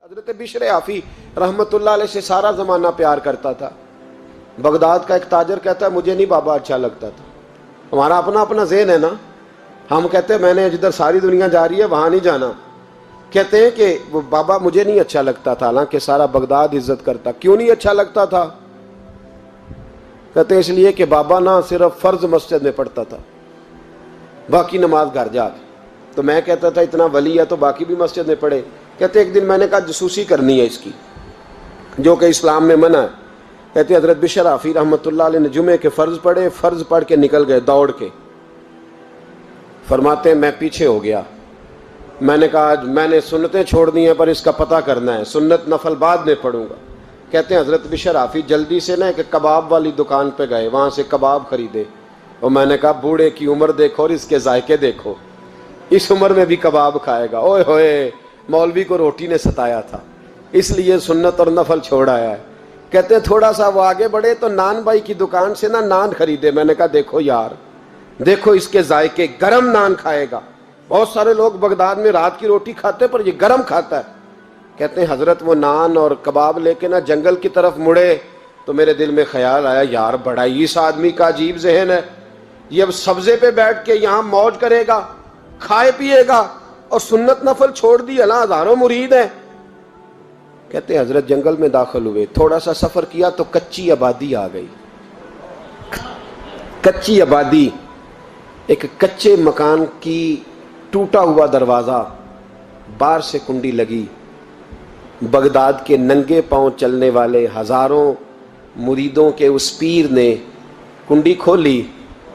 حضرت بشر آفی رحمت اللہ علیہ سے سارا زمانہ پیار کرتا تھا۔ بغداد کا ایک تاجر کہتا ہے مجھے نہیں بابا اچھا لگتا تھا۔ ہمارا اپنا اپنا ذہن ہے نا، ہم کہتے ہیں میں نے جدھر ساری دنیا جا رہی ہے وہاں نہیں جانا، کہتے ہیں کہ وہ بابا مجھے نہیں اچھا لگتا تھا، حالانکہ سارا بغداد عزت کرتا۔ کیوں نہیں اچھا لگتا تھا؟ کہتے ہیں اس لیے کہ بابا نہ صرف فرض مسجد میں پڑھتا تھا، باقی نماز گھر جا کے۔ تو میں کہتا تھا اتنا ولی ہے تو باقی بھی مسجد میں پڑھے۔ کہتے ایک دن میں نے کہا جسوسی کرنی ہے اس کی، جو کہ اسلام میں منع ہے۔ کہتے حضرت بشر آفی رحمۃ اللہ علیہ نے جمعے کے فرض پڑھے، فرض پڑھ کے نکل گئے دوڑ کے۔ فرماتے ہیں میں پیچھے ہو گیا، میں نے کہا میں نے سنتیں چھوڑ دی ہیں پر اس کا پتہ کرنا ہے، سنت نفل بعد میں پڑھوں گا۔ کہتے ہیں حضرت بشر آفی جلدی سے نا ایک کباب والی دکان پہ گئے، وہاں سے کباب خریدے، اور میں نے کہا بوڑھے کی عمر دیکھو اور اس کے ذائقے دیکھو، اس عمر میں بھی کباب کھائے گا۔ اوئے ہوئے، مولوی کو روٹی نے ستایا تھا اس لیے سنت اور نفل چھوڑ آیا ہے۔ کہتے ہیں تھوڑا سا وہ آگے بڑھے تو نان بھائی کی دکان سے نا نان خریدے۔ میں نے کہا دیکھو یار، دیکھو اس کے ذائقے، گرم نان کھائے گا۔ بہت سارے لوگ بغداد میں رات کی روٹی کھاتے پر یہ گرم کھاتا ہے۔ کہتے ہیں حضرت وہ نان اور کباب لے کے نا جنگل کی طرف مڑے تو میرے دل میں خیال آیا یار بڑا ہی اس آدمی کا عجیب ذہن ہے، یہ اب سبزے پہ بیٹھ کے یہاں موج کرے گا، کھائے پیے گا، اور سنت نفل چھوڑ دی، اللہ ہزاروں مرید ہیں۔ کہتے ہیں حضرت جنگل میں داخل ہوئے، تھوڑا سا سفر کیا تو کچی آبادی آ گئی۔ کچی آبادی، ایک کچے مکان کی ٹوٹا ہوا دروازہ، باہر سے کنڈی لگی۔ بغداد کے ننگے پاؤں چلنے والے ہزاروں مریدوں کے اس پیر نے کنڈی کھولی،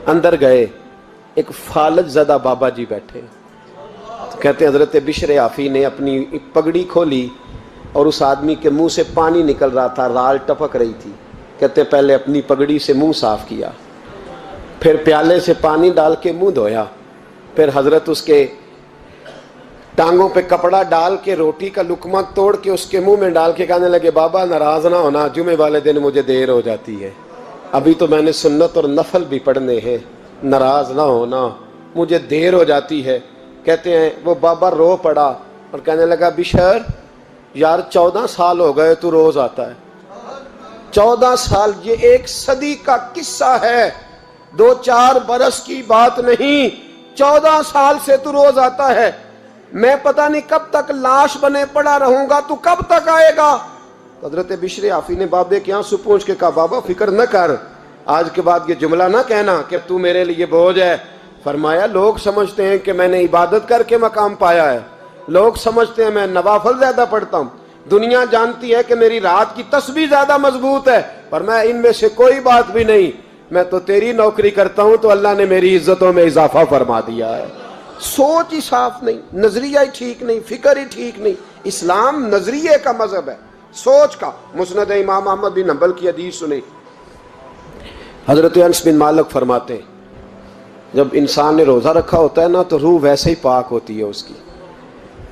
اندر گئے، ایک فالج زدہ بابا جی بیٹھے۔ کہتے ہیں حضرت بشر آفی نے اپنی پگڑی کھولی اور اس آدمی کے منہ سے پانی نکل رہا تھا، رال ٹپک رہی تھی۔ کہتے ہیں پہلے اپنی پگڑی سے منہ صاف کیا، پھر پیالے سے پانی ڈال کے منہ دھویا، پھر حضرت اس کے ٹانگوں پہ کپڑا ڈال کے روٹی کا لقمہ توڑ کے اس کے منہ میں ڈال کے کہنے لگے بابا ناراض نہ ہونا، جمعے والے دن مجھے دیر ہو جاتی ہے، ابھی تو میں نے سنت اور نفل بھی پڑھنے ہیں، ناراض نہ ہونا، مجھے دیر ہو جاتی ہے۔ کہتے ہیں وہ بابا رو پڑا اور کہنے لگا بشر یار 14 سال ہو گئے تو روز آتا ہے، 14 سال، یہ 1 صدی کا قصہ ہے، 2-4 برس کی بات نہیں، 14 سال سے تو روز آتا ہے، میں پتہ نہیں کب تک لاش بنے پڑا رہوں گا، تو کب تک آئے گا؟ حضرت بشر آفی نے بابے کے آنسو پوچھ کے کہا بابا فکر نہ کر، آج کے بعد یہ جملہ نہ کہنا کہ تو میرے لیے بوجھ ہے۔ فرمایا لوگ سمجھتے ہیں کہ میں نے عبادت کر کے مقام پایا ہے، لوگ سمجھتے ہیں میں نوافل زیادہ پڑھتا ہوں، دنیا جانتی ہے کہ میری رات کی تسبیح زیادہ مضبوط ہے، پر میں ان میں سے کوئی بات بھی نہیں، میں تو تیری نوکری کرتا ہوں تو اللہ نے میری عزتوں میں اضافہ فرما دیا ہے۔ سوچ ہی صاف نہیں، نظریہ ہی ٹھیک نہیں، فکر ہی ٹھیک نہیں۔ اسلام نظریے کا مذہب ہے، سوچ کا۔ مسند امام احمد بن حنبل کی حدیث سنی، حضرت انس بن مالک فرماتے ہیں جب انسان نے روزہ رکھا ہوتا ہے نا تو روح ویسے ہی پاک ہوتی ہے اس کی۔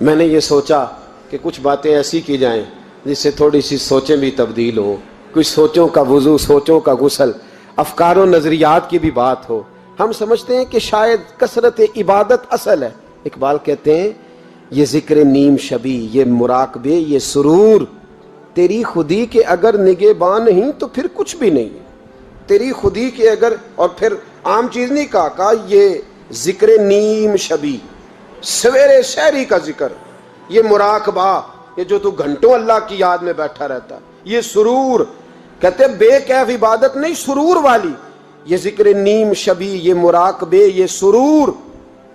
میں نے یہ سوچا کہ کچھ باتیں ایسی کی جائیں جس سے تھوڑی سی سوچیں بھی تبدیل ہوں، کچھ سوچوں کا وضو، سوچوں کا غسل، افکار و نظریات کی بھی بات ہو۔ ہم سمجھتے ہیں کہ شاید کثرت عبادت اصل ہے۔ اقبال کہتے ہیں یہ ذکر نیم شبی، یہ مراقبے، یہ سرور، تیری خودی کے اگر نگہباں نہیں تو پھر کچھ بھی نہیں، تیری خودی کے اگر، اور پھر عام چیز نہیں کہا یہ ذکر نیم شبی، سویرے شہری کا ذکر، یہ مراقبہ، یہ جو تو گھنٹوں اللہ کی یاد میں بیٹھا رہتا، یہ سرور، کہتے ہیں بے کیف عبادت نہیں، سرور والی، یہ ذکر نیم شبی، یہ مراقبے، یہ سرور،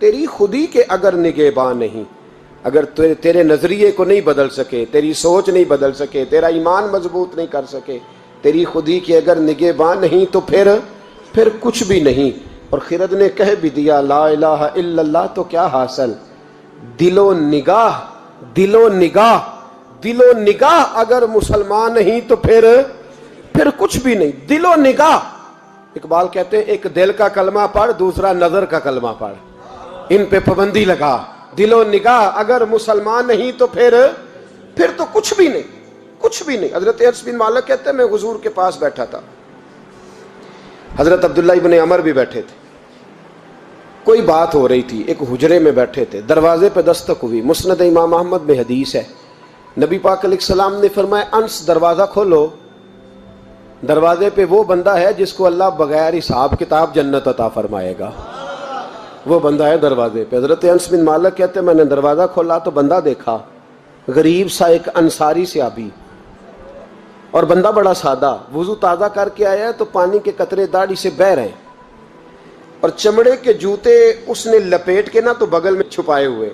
تیری خودی کے اگر نگہباں نہیں، اگر تیرے نظریے کو نہیں بدل سکے، تیری سوچ نہیں بدل سکے، تیرا ایمان مضبوط نہیں کر سکے، تیری خودی کے اگر نگہباں نہیں تو پھر کچھ بھی نہیں۔ اور خرد نے کہہ بھی دیا لا الہ الا اللہ تو کیا حاصل؟ دل و نگاہ، دل و نگاہ، دل و نگاہ اگر مسلمان نہیں تو پھر کچھ بھی نہیں، دل و نگاہ۔ اقبال کہتے ہیں ایک دل کا کلمہ پڑھ، دوسرا نظر کا کلمہ پڑھ، ان پہ پابندی لگا۔ دل و نگاہ اگر مسلمان نہیں تو پھر تو کچھ بھی نہیں، کچھ بھی نہیں۔ حضرت انس بن مالک کہتے ہیں میں حضور کے پاس بیٹھا تھا، حضرت عبداللہ ابن عمر بھی بیٹھے تھے، کوئی بات ہو رہی تھی، ایک حجرے میں بیٹھے تھے، دروازے پہ دستک ہوئی۔ مسند امام احمد میں حدیث ہے نبی پاک علیہ السلام نے فرمایا انس دروازہ کھولو، دروازے پہ وہ بندہ ہے جس کو اللہ بغیر حساب کتاب جنت عطا فرمائے گا، وہ بندہ ہے دروازے پہ۔ حضرت انس بن مالک کہتے ہیں میں نے دروازہ کھولا تو بندہ دیکھا، غریب سا ایک انصاری صحابی، اور بندہ بڑا سادہ، وضو تازہ کر کے آیا ہے تو پانی کے قطرے داڑھی سے بہہ رہے ہیں، اور چمڑے کے جوتے اس نے لپیٹ کے تو بغل میں چھپائے ہوئے،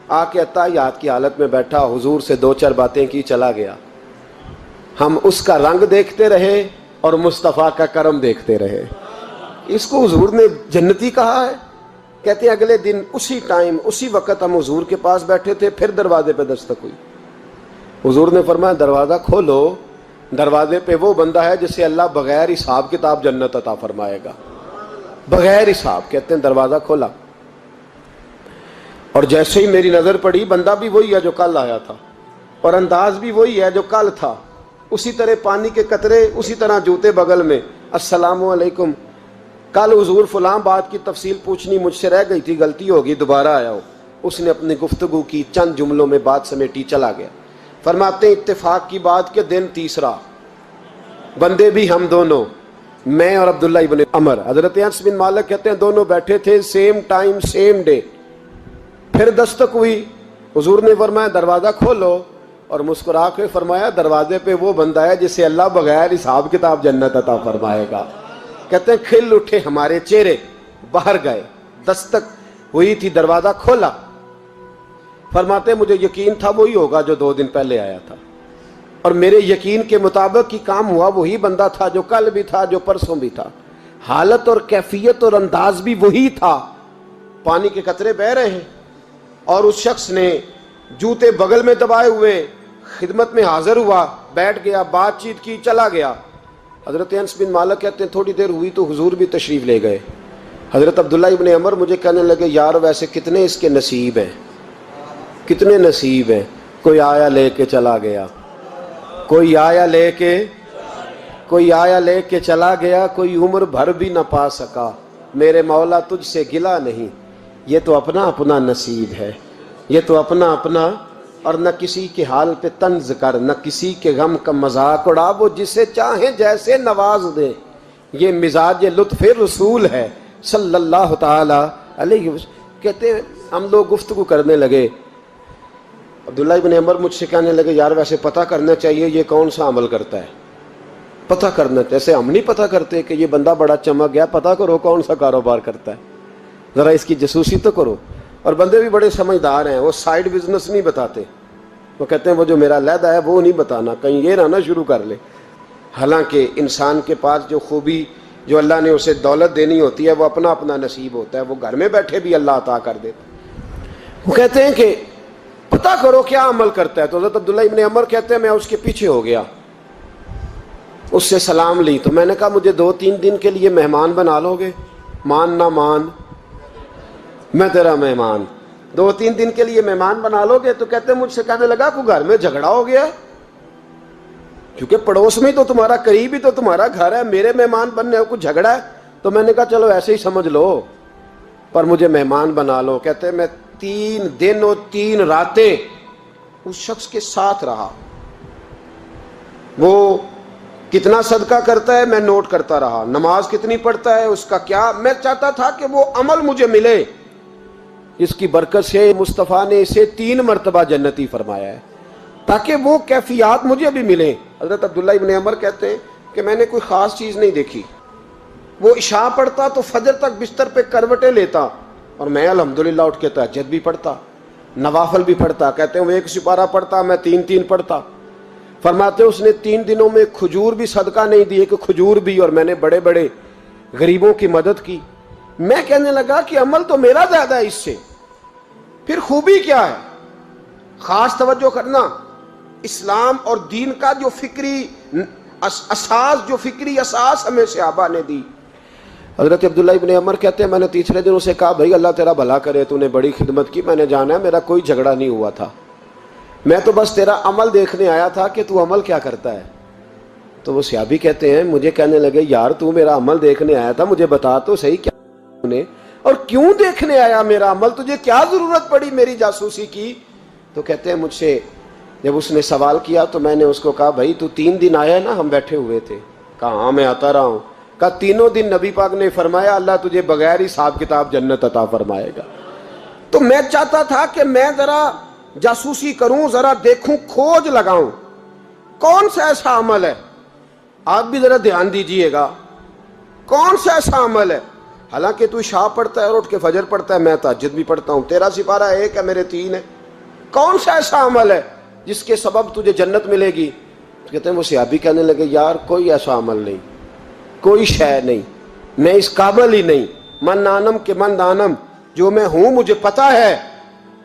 آ کے اتحیات کی حالت میں بیٹھا، حضور سے دو چار باتیں کی، چلا گیا۔ ہم اس کا رنگ دیکھتے رہے اور مصطفیٰ کا کرم دیکھتے رہے۔ اس کو حضور نے جنتی کہا ہے۔ کہتے ہیں اگلے دن اسی ٹائم اسی وقت ہم حضور کے پاس بیٹھے تھے، پھر دروازے پہ دستک ہوئی، حضور نے فرمایا دروازہ کھولو، دروازے پہ وہ بندہ ہے جسے اللہ بغیر حساب کتاب جنت عطا فرمائے گا، بغیر حساب۔ کہتے ہیں دروازہ کھولا، اور جیسے ہی میری نظر پڑی، بندہ بھی وہی ہے جو کل آیا تھا، اور انداز بھی وہی ہے جو کل تھا، اسی طرح پانی کے قطرے، اسی طرح جوتے بغل میں، السلام علیکم، کل حضور فلاں بات کی تفصیل پوچھنی مجھ سے رہ گئی تھی، غلطی ہوگی، دوبارہ آیا ہو۔ اس نے اپنی گفتگو کی، چند جملوں میں بات سمیٹی، چلا گیا۔ فرماتے ہیں اتفاق کی بات کہ دن تیسرا، بندے بھی ہم دونوں، میں اور عبداللہ ابن عمر۔ حضرت انس بن مالک کہتے ہیں دونوں بیٹھے تھے، سیم ٹائم سیم ڈے۔ پھر دستک ہوئی، حضور نے فرمایا دروازہ کھولو، اور مسکرا کے فرمایا دروازے پہ وہ بندہ ہے جسے اللہ بغیر حساب کتاب جنت عطا فرمائے گا۔ کہتے ہیں کھل اٹھے ہمارے چہرے، باہر گئے، دستک ہوئی تھی، دروازہ کھولا۔ فرماتے ہیں مجھے یقین تھا وہی ہوگا جو 2 دن پہلے آیا تھا، اور میرے یقین کے مطابق ہی کام ہوا، وہی بندہ تھا جو کل بھی تھا، جو پرسوں بھی تھا، حالت اور کیفیت اور انداز بھی وہی تھا۔ پانی کے قطرے بہ رہے ہیں، اور اس شخص نے جوتے بغل میں دبائے ہوئے خدمت میں حاضر ہوا، بیٹھ گیا، بات چیت کی، چلا گیا۔ حضرت انس بن مالک کہتے ہیں تھوڑی دیر ہوئی تو حضور بھی تشریف لے گئے۔ حضرت عبداللہ ابن عمر مجھے کہنے لگے یار ویسے کتنے اس کے نصیب ہیں، کتنے نصیب ہیں، کوئی آیا لے کے چلا گیا، کوئی آیا لے کے چلا گیا، کوئی عمر بھر بھی نہ پا سکا، میرے مولا تجھ سے گلہ نہیں، یہ تو اپنا اپنا نصیب ہے، یہ تو اپنا اپنا، اور نہ کسی کے حال پہ طنز کر، نہ کسی کے غم کا مذاق اڑا، وہ جسے چاہیں جیسے نواز دے، یہ مزاج لطف رسول ہے صلی اللہ تعالی علیہ وسلم۔ کہتے ہیں ہم لوگ گفتگو کرنے لگے، عبداللہ ابن عمر مجھ سے کہنے لگے یار ویسے پتہ کرنا چاہیے یہ کون سا عمل کرتا ہے، پتہ کرنا، جیسے ہم نہیں پتہ کرتے کہ یہ بندہ بڑا چمک گیا، پتہ کرو کون سا کاروبار کرتا ہے، ذرا اس کی جاسوسی تو کرو۔ اور بندے بھی بڑے سمجھدار ہیں، وہ سائیڈ بزنس نہیں بتاتے، وہ کہتے ہیں وہ جو میرا علیحدہ ہے وہ نہیں بتانا، کہیں یہ نہ شروع کر لے۔ حالانکہ انسان کے پاس جو خوبی، جو اللہ نے اسے دولت دینی ہوتی ہے، وہ اپنا اپنا نصیب ہوتا ہے، وہ گھر میں بیٹھے بھی اللہ عطا کر دیتا۔ وہ کہتے ہیں کہ پتہ کرو کیا عمل کرتا ہے۔ تو حضرت عبداللہ ابن عمر کہتے ہیں میں اس کے پیچھے ہو گیا، اس سے سلام لی، تو میں نے کہا مجھے 2-3 دن کے لیے مہمان بنا لو گے، مان نہ مان میں تیرا مہمان، 2-3 دن کے لیے مہمان بنا لو گے؟ تو کہتے ہیں مجھ سے کہنے لگا کوئی گھر میں جھگڑا ہو گیا، کیونکہ پڑوس میں تو تمہارا، قریب ہی تو تمہارا گھر ہے، میرے مہمان بننے کو جھگڑا ہے؟ تو میں نے کہا چلو ایسے ہی سمجھ لو، پر مجھے مہمان بنا لو۔ کہتے ہیں میں 3 دن اور 3 راتیں اس شخص کے ساتھ رہا، وہ کتنا صدقہ کرتا ہے میں نوٹ کرتا رہا، نماز کتنی پڑھتا ہے، اس کا کیا، میں چاہتا تھا کہ وہ عمل مجھے ملے، اس کی برکت سے مصطفیٰ نے اسے 3 مرتبہ جنتی فرمایا ہے تاکہ وہ کیفیات مجھے بھی ملیں۔ حضرت عبداللہ ابن عمر کہتے ہیں کہ میں نے کوئی خاص چیز نہیں دیکھی، وہ عشاء پڑھتا تو فجر تک بستر پہ کروٹیں لیتا، اور میں الحمدللہ اٹھ کے تہجد بھی پڑھتا، نوافل بھی پڑھتا۔ کہتے ہیں وہ 1 سپارہ پڑھتا، میں 3 پڑھتا۔ فرماتے اس نے 3 دنوں میں کھجور بھی صدقہ نہیں دی، کہ کھجور بھی، اور میں نے بڑے بڑے غریبوں کی مدد کی۔ میں کہنے لگا کہ عمل تو میرا زیادہ ہے اس سے، پھر خوبی کیا ہے؟ خاص توجہ کرنا، اسلام اور دین کا جو فکری اساس، جو فکری اساس ہمیں صحابہ نے دی۔ حضرت عبداللہ ابن عمر کہتے ہیں میں نے تیسرے دن اسے کہا بھائی اللہ تیرا بھلا کرے، تو نے بڑی خدمت کی، میں نے جانا ہے میرا کوئی جھگڑا نہیں ہوا تھا، میں تو بس تیرا عمل دیکھنے آیا تھا کہ تو عمل کیا کرتا ہے۔ تو وہ صحابی کہتے ہیں مجھے کہنے لگے یار تو میرا عمل دیکھنے آیا تھا، مجھے بتا تو صحیح کیا نے، اور کیوں دیکھنے آیا میرا عمل، تجھے کیا ضرورت پڑی میری جاسوسی کی؟ تو کہتے ہیں مجھ سے جب اس نے سوال کیا تو میں نے اس کو کہا بھائی تو 3 دن آیا نا ہم بیٹھے ہوئے تھے؟ کہا ہاں میں آتا رہا ہوں۔ کہا 3 دن نبی پاک نے فرمایا اللہ تجھے بغیر حساب کتاب جنت عطا فرمائے گا۔ تو میں چاہتا تھا کہ میں ذرا جاسوسی کروں، ذرا دیکھوں، کھوج لگاؤں کون سا ایسا عمل ہے، آپ بھی ذرا دھیان دیجئے گا، کون سا ایسا عمل ہے، حالانکہ تو عشاء پڑھتا ہے اور اٹھ کے فجر پڑھتا ہے، میں تہجد بھی پڑھتا ہوں، تیرا سپارہ 1 ہے میرے 3 ہے، کون سا ایسا عمل ہے جس کے سبب تجھے جنت ملے گی؟ کہتے ہیں وہ صحابی کہنے لگے یار کوئی ایسا عمل نہیں، کوئی شے نہیں، میں اس قابل ہی نہیں، من نانم کے من دانم، جو میں ہوں مجھے پتا ہے۔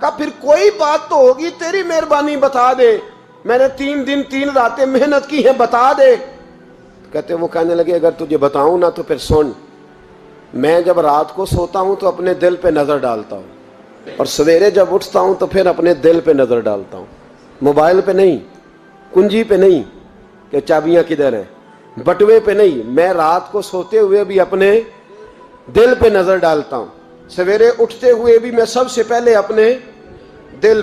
کہا پھر کوئی بات تو ہوگی، تیری مہربانی بتا دے، میں نے 3 دن 3 راتیں محنت کی ہیں، بتا دے۔ کہتے ہیں وہ کہنے لگے اگر تجھے بتاؤں نا تو پھر سن، میں جب رات کو سوتا ہوں تو اپنے دل پہ نظر ڈالتا ہوں، اور سویرے جب اٹھتا ہوں تو پھر اپنے دل پہ نظر ڈالتا ہوں، موبائل پہ نہیں، کنجی پہ نہیں کہ چابیاں کدھر ہیں، بٹوے پہ نہیں، میں رات کو سوتے ہوئے بھی اپنے دل پہ نظر ڈالتا ہوں، سویرے اٹھتے ہوئے بھی میں سب سے پہلے اپنے دل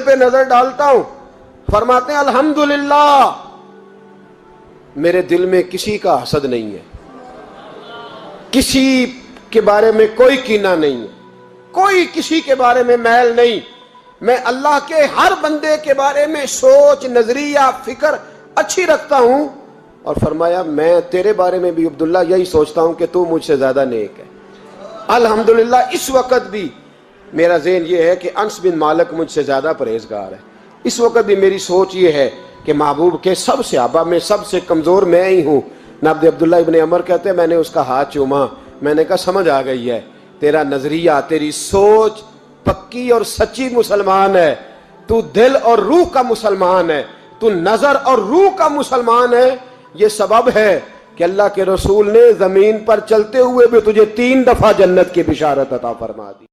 پہ نظر ڈالتا ہوں۔ فرماتے ہیں الحمدللہ میرے دل میں کسی کا حسد نہیں ہے، کسی کے بارے میں کوئی کینہ نہیں ہے، کوئی کسی کے بارے میں میل نہیں، میں اللہ کے ہر بندے کے بارے میں سوچ، نظریہ، فکر اچھی رکھتا ہوں۔ اور فرمایا میں تیرے بارے میں بھی عبداللہ یہی سوچتا ہوں کہ تو مجھ سے زیادہ نیک ہے۔ الحمدللہ اس وقت بھی میرا ذہن یہ ہے کہ انس بن مالک مجھ سے زیادہ پرہیزگار ہے، اس وقت بھی میری سوچ یہ ہے کہ محبوب کے سب صحابہ میں سب سے کمزور میں ہی ہوں۔ نابد عبداللہ ابن عمر کہتے ہیں میں نے اس کا ہاتھ چوما، میں نے کہا سمجھ آ گئی ہے، تیرا نظریہ، تیری سوچ پکی اور سچی مسلمان ہے، تو دل اور روح کا مسلمان ہے، تو نظر اور روح کا مسلمان ہے۔ یہ سبب ہے کہ اللہ کے رسول نے زمین پر چلتے ہوئے بھی تجھے 3 دفعہ جنت کی بشارت عطا فرما دی۔